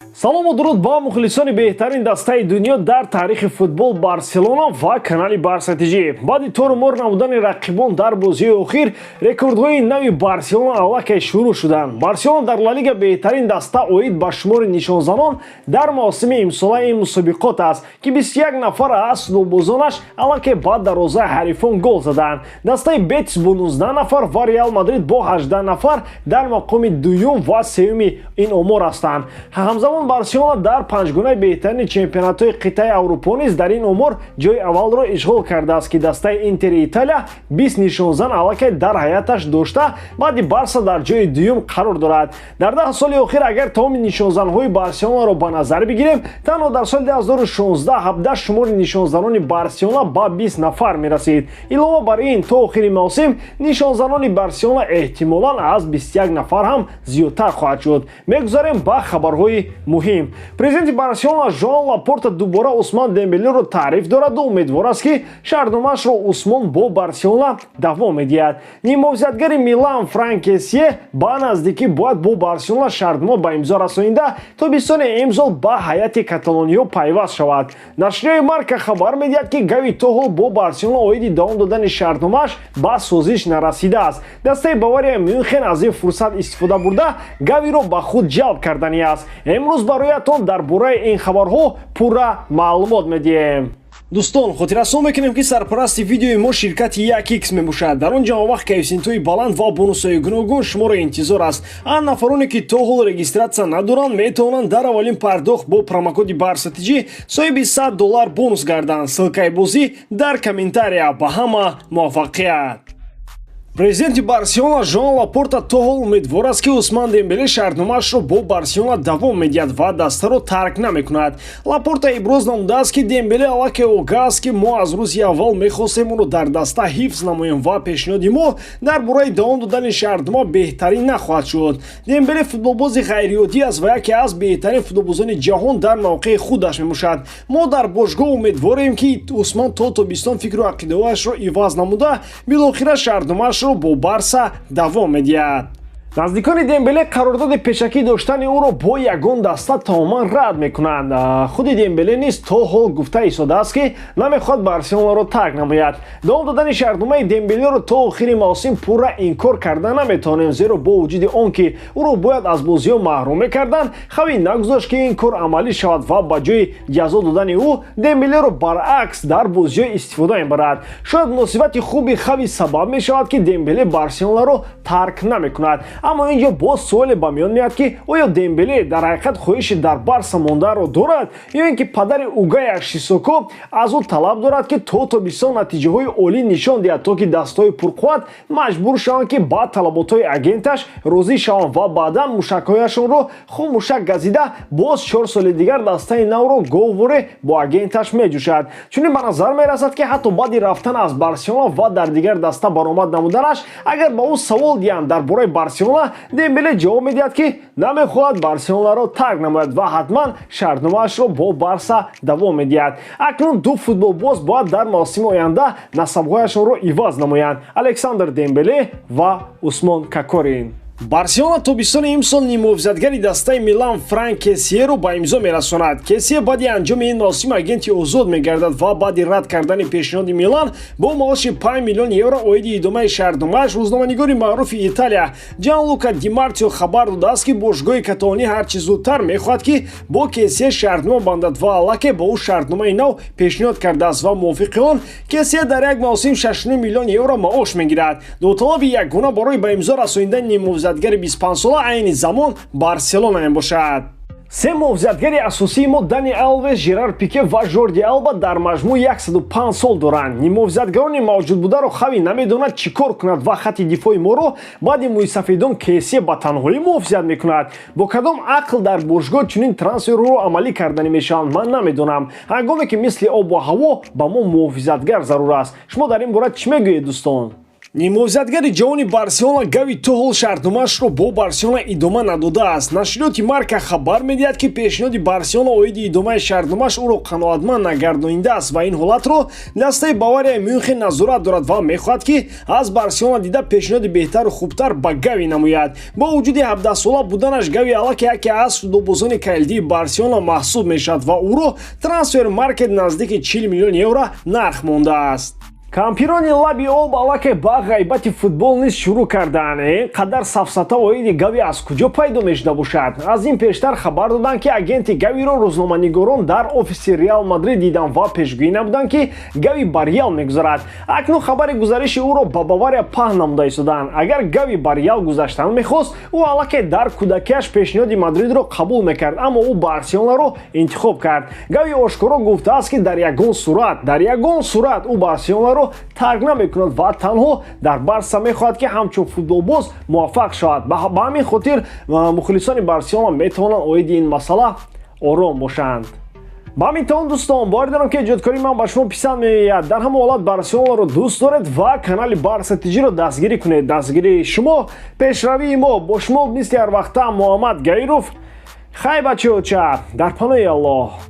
салому дуруд ба мухлисони беҳтарин дастаи дунё дар таърихи футбол Барселона ва канали Барсатижи. Баъди торумор намудани рақибон дар бозии охир, рекордҳои нави Барселона аллакай шурӯъ шуданд. Барселона дар Ла Лига беҳтарин даста оид ба шумори нишонзанон дар мавсими имсолаи ин мусобиқот аст, ки 21 нафар аз судолбозонаш аллакай ба дарозаи ҳарифон гол заданд. Дастаи Бетис бо 19 нафар ва Реал Мадрид бо 18 нафар дар мақоми дуюм ва сеюми ин омор ҳастанд. ҳамзамон Барселона дар панҷгонаи беҳтарини чемпионатҳои қитъаи Аврупо низ дар ин омор ҷойи аввалро ишғол кардааст, ки дастаи Интери Италия 20 нишонзан аллакай дар ҳайаташ дошта, баъди Барса дар ҷойи дуюм қарор дорад. Дар 10 соли охир агар тамоми нишонзанҳои Барселонаро ба назар бигирем, танҳо дар соли 2016-17 шумори нишонзанони Барселона ба 20 нафар мерасид. Илова бар ин, то охири мавсим нишонзанони Барселона эҳтимолан аз 21 нафар ҳам зиёдтар хоҳад шуд. Мегузарем ба хабарҳои муҳим. Президенти Барселона Лапорта дубора Усмон Дембелеро таъриф дорад ва умедвор аст, ки шаҳрномаашро Усмон бо Барселона давом медиҳад. Нимовзятгари Милан Кессие ба наздикӣ бояд бо Барселона шаҳрнома ба имзо расонида тобистони имсол ба ҳайати Каталониё пайваст шавад. Нашрияи Марка хабар медиҳад, ки Гави то ҳол бо Барселона оиди давом додани шаҳрномааш ба созиш нарасидааст. Дастаи Баварияи Мюнхен аз ин фурсат истифода бурда Гавиро ба худ ҷалб кардани аст. امروز برایتان درباره این خبرها پورا معلومات میدیم. دوستان خاطررسان میکنیم که سرپرست ویدیوی ما شرکت 1x میباشد. در آن جمع کیفیت‌های بلند و بونус‌های گوناگون شما را انتظار است. آن نفرانی که تا حال رجیستراسیون ندارند میتوانند در اولین پرداخت با پروموکد بارساتیجی صاحب $100 بونус گردند. ссылкаи бозӣ در коментария. با همه موفقیت. Президенти Барселона Лапорта то ҳол умедвор аст, ки Усмон Дембеле шаҳрномаашро бо Барселона давом медиҳад ва дастаро тарк намекунад. Лапорта иброз намудааст, ки Дембеле аллакай огаҳ аст, ки мо аз рӯзи аввал мехостем онро дар даста ҳифз намоем ва пешниҳоди мо дар бораи давом додани шаҳрнома беҳтарин нахоҳад шуд. Дембеле футболбози ғайриоддӣ аст ва яке аз беҳтарин футболбозони ҷаҳон дар мавқеи худаш мебошад. Мо дар бошгоҳ умедворем, ки Усмон то тобистон фикру ақидаҳояшро иваз намуда билохира шаҳрномаашро бо Барса давом медиҳад. наздикони Дембеле қарордоди пешакӣ доштани ӯро бо ягон даста тамоман рад мекунанд. худи Дембеле низ то ҳол гуфта истодааст, ки намехоҳад Барселонаро тарк намояд. давом додани шаҳрномаи Дембелеро то охири мавсим пурра инкор карда наметавонем, зеро бо вуҷуди он ки ӯро бояд аз бозиҳо маҳрум мекарданд, хави нагузошт, ки ин кор амалӣ шавад ва ба ҷои ҷазо додани ӯ Дембелеро баръакс дар бозиҳо истифода мебарад. шояд муносибати хуби хави сабаб мешавад, ки Дембеле Барселонаро тарк намекунад. аммо инҷо боз суоле ба миён меояд, ки оё Дембеле дар ҳақиқат хоҳиши дар Барса монданро дорад, ё ин ки падари угаяш Сисоко аз ӯ талаб дорад, ки то тобистон натиҷаҳои олӣ нишон диҳад, то ки дастаҳои пурқувват маҷбур шаванд, ки ба талаботҳои агенташ розӣ шаванд ва баъдан мушакҳояшонро хомӯшак газида боз 4 соли дигар дастаи навро гоҳворе бо агенташ меҷӯшад. чунин ба назар мерасад, ки ҳатто баъди рафтан аз Барселона ва дар дигар даста баромад намуданаш, агар ба ӯ савол диҳанд дар бораи Барселона, Дембеле ҷавоб медиҳад, ки намехоҳад Барселонаро тарк намояд ва ҳатман шаҳрномаашро бо Барса давом медиҳад. акнун ду футболбоз бояд дар мавсими оянда насабҳояшонро иваз намоянд: Александр Дембеле ва Усмон Кокорин. Барселона тобистони имсол нимовзятгари дастаи Милан Кессиеро ба имзо мерасонад. Кессие баъди анҷоми ин мавсим агенти озод мегардад ва баъди рад кардани пешниҳоди Милан бо маоши 5 миллион евро оиди идомаи шаҳрномааш, рӯзноманигори маъруфи Италия Ҷанлука Ди Мартио хабар додааст, ки бошгоҳи каталонӣ ҳарчи зудтар мехоҳад, ки бо Кессие шаҳрнома бандад ва аллакай ба ӯ шаҳрномаи нав пешниҳод кардааст ва мувофиқи он Кессие дар як мавсим 6 миллион евро маош мегирад. Довталаби ягона барои ба имзо расонидани нимовзятгари 25 сола айни замон Барселона мебошад. се мувофиқатгари асосии мо Дани Алвес, Жерар Пике ва Жорди Алба дар маҷмӯъ 105 сол доранд. Нимувофиқатгарони мавҷудбударо Хави намедонад чӣ кор кунад ва хатти дифои моро баъди мӯйсафедон Кессие ба танҳоӣ мувофиқат мекунад. бо кадом ақл дар бошгоҳ чунин трансферҳоро амалӣ карданӣ мешаванд, ман намедонам. ҳангоме ки мисли обу ҳаво ба мо мувофиқатгар зарур аст. шумо дар ин бора чӣ мегӯед дӯстон? нимовзатгари ҷаҳони Барселона Гави то шартномаашро бо Барселона идома надодааст. Нашриёти Марка хабар медиҳад, ки пешниҳоди Барселона оиди идомаи шартномааш ӯро қаноатманд нагардонидааст ва ин ҳолатро дастаи Баварияи Мюнхен назорат дорад ва мехоҳад, ки аз Барселона дида пешниҳоди беҳтару хубтар ба Гави намояд. Бо вуҷуди 17-сола буданаш Гави аллакай яке аз футболбозони калидии Барселона маҳсуб мешавад ва ӯро трансфер маркет наздики 40 миллион евро нарх мондааст. Кампирони лаби об аллакай ба ғайбати футбол низ шурӯъ кардаанд. Ин қадар сафсата оиди Гави аз куҷо пайдо мешуда бошад? Аз ин пештар хабар доданд, ки агенти Гавиро рӯзноманигорон дар офиси Реал Мадрид диданд ва пешгӯӣ намуданд, ки Гави ба Реал мегузарад. Акнун хабари гузариши ӯро ба Бавария паҳн намуда истоданд. Агар Гави ба Реал гузаштан мехост, ӯ аллакай дар кӯдакиаш пешниҳоди Мадридро қабул мекард, аммо ӯ Барселонаро интихоб кард. Гави ошкоро гуфтааст, ки дар ягон сурат ӯ Барселонаро тарк намекунад ва танҳо дар Барса мехоҳад, ки ҳамчун футболбоз муваффақ шавад. Ба ҳамин хотир мухлисони Барселона метавонанд оиди ин масъала ором бошанд. ба ҳамин тавон дӯстон, бовар дорам, ки эҷодкории ман ба шумо писанд меояд. дар ҳамон ҳолат Барселонаро дӯст доред ва канали Барса ТВ-ро дастгирӣ кунед. Дастгирии шумо пешравии мо. Бо шумо мисли ҳар вақта Муҳаммад Гаиров. Хай бачаҳо, дар паноҳи Аллоҳ.